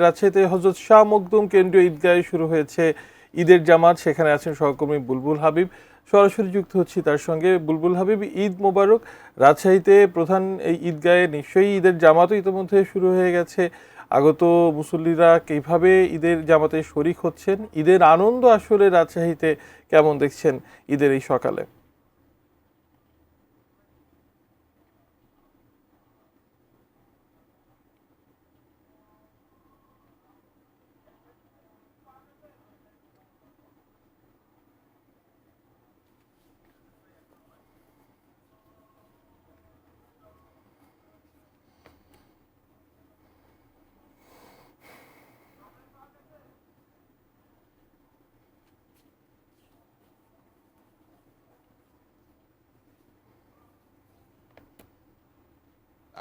রাজশাহীতে হযরত শাহ মখদুম কেন্দ্রীয় ঈদগাহে শুরু হয়েছে ঈদের জামাত। সেখানে আছেন সহকর্মী বুলবুল হাবিব, সরাসরি যুক্ত হচ্ছি তার সঙ্গে। বুলবুল হাবিব, ঈদ মোবারক। রাজশাহীতে প্রধান এই ঈদগাহে নিশ্চয়ই ঈদের জামাতও ইতিমধ্যে শুরু হয়ে গেছে। আগত মুসল্লিরা কিভাবে ঈদের জামাতে শরিক হচ্ছেন, ঈদের আনন্দ আসলে রাজশাহীতে কেমন দেখছেন ঈদের এই সকালে?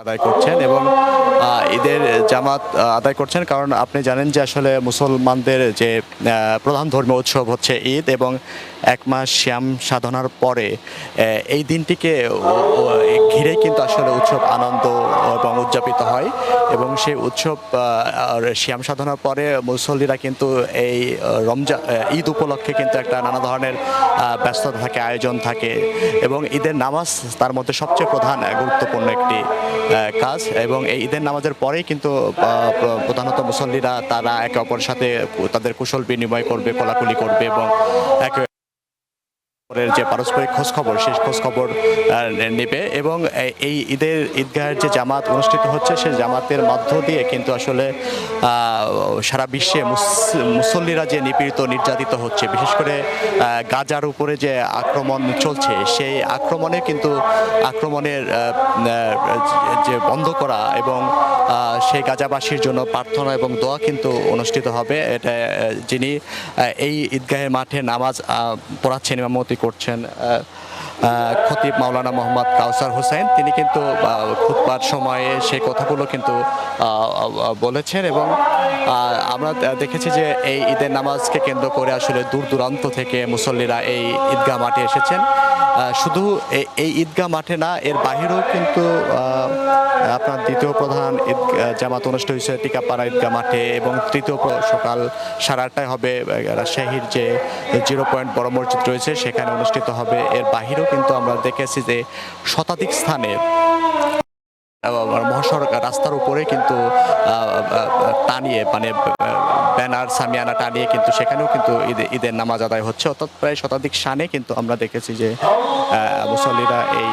আদায় করছেন এবং ঈদের জামাত আদায় করছেন, কারণ আপনি জানেন যে আসলে মুসলমানদের যে প্রধান ধর্মীয় উৎসব হচ্ছে ঈদ, এবং এক মাস শ্যাম সাধনার পরে এই দিনটিকে ঘিরে কিন্তু আসলে উৎসব আনন্দ এবং উদযাপিত হয়। এবং সেই উৎসব শ্যাম সাধনার পরে মুসল্লিরা কিন্তু এই রমজান ঈদ উপলক্ষে কিন্তু একটা নানা ধরনের ব্যস্ততা থাকে, আয়োজন থাকে, এবং ঈদের নামাজ তার মধ্যে সবচেয়ে প্রধান গুরুত্বপূর্ণ একটি কাজ। এবং এই ঈদের নামাজের পরেই কিন্তু প্রধানত মুসল্লিরা তারা একে অপরের সাথে তাদের কুশল বিনিময় করবে, কোলাকুলি করবে, এবং একে যে পারস্পরিক খোঁজখবর সেই খোঁজখবর নেবে। এবং এই ঈদগাহের যে জামাত অনুষ্ঠিত হচ্ছে সেই জামাতের মধ্য দিয়ে কিন্তু আসলে সারা বিশ্বে মুসল্লিরা যে নিপীড়িত নির্যাতিত হচ্ছে, বিশেষ করে গাজার উপরে যে আক্রমণ চলছে, সেই আক্রমণে কিন্তু আক্রমণের যে বন্ধ করা এবং সেই গাজাবাসীর জন্য প্রার্থনা এবং দোয়া কিন্তু অনুষ্ঠিত হবে। এটা যিনি এই ঈদগাহের মাঠে নামাজ পড়াচ্ছেন, ইমামতি করছেন খতিব মাওলানা মোহাম্মদ কাউসার হোসেন, তিনি কিন্তু খুতবার সময়ে সেই কথাগুলো কিন্তু বলেছেন। এবং আমরা দেখেছি যে এই ঈদের নামাজকে কেন্দ্র করে আসলে দূর দূরান্ত থেকে মুসল্লিরা এই ঈদগাহ মাঠে এসেছেন। শুধু এই ঈদগাহ মাঠে না, এর বাহিরেও কিন্তু আপনার দ্বিতীয় প্রধান ঈদ জামাত অনুষ্ঠিত হয়েছে টিকাপাড়া ঈদগাহ মাঠে, এবং তৃতীয় সকাল 8:30টায় হবে রাজশাহীর যে 0 পয়েন্ট বড় মসজিদ রয়েছে সেখানে অনুষ্ঠিত হবে। এর বাহিরেও কিন্তু আমরা দেখেছি যে শতাধিক স্থানে মহাসড়ক রাস্তার উপরে কিন্তু টানিয়ে মানে ব্যানার সামিয়ানা টানিয়ে কিন্তু সেখানেও কিন্তু ঈদের নামাজ আদায় হচ্ছে। অর্থাৎ প্রায় শতাধিক স্থানে কিন্তু আমরা দেখেছি যে মুসল্লিরা এই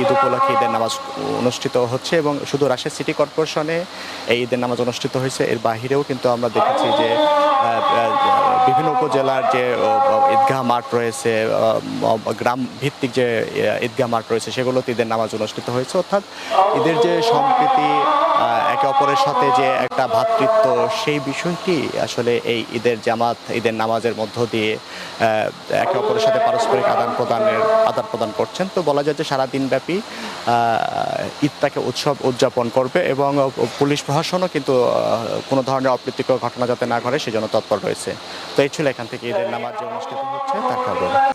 ঈদ উপলক্ষে ঈদের নামাজ অনুষ্ঠিত হচ্ছে। এবং শুধু রাজশাহী সিটি কর্পোরেশনে এই ঈদের নামাজ অনুষ্ঠিত হয়েছে, এর বাহিরেও কিন্তু আমরা দেখেছি যে বিভিন্ন উপজেলার যে ঈদগাহ মাঠ রয়েছে, গ্রাম ভিত্তিক যে ঈদগাহ মাঠ রয়েছে, সেগুলোতে ঈদের নামাজ অনুষ্ঠিত হয়েছে। অর্থাৎ ঈদের যে সম্প্রীতি, একে অপরের সাথে যে একটা ভ্রাতৃত্ব, সেই বিষয়টি আসলে এই ঈদের জামাত ঈদের নামাজের মধ্য দিয়ে একে অপরের সাথে পারস্পরিক আদান প্রদান করছেন। তো বলা যায় যে সারাদিনব্যাপী ঈদটাকে উৎসব উদযাপন করবে, এবং পুলিশ প্রশাসনও কিন্তু কোনো ধরনের অপ্রীতিকর ঘটনা যাতে না ঘটে সেজন্য তৎপর রয়েছে। তো এই ছিল এখান থেকে ঈদের নামাজ যে অনুষ্ঠিত হচ্ছে তার খবর।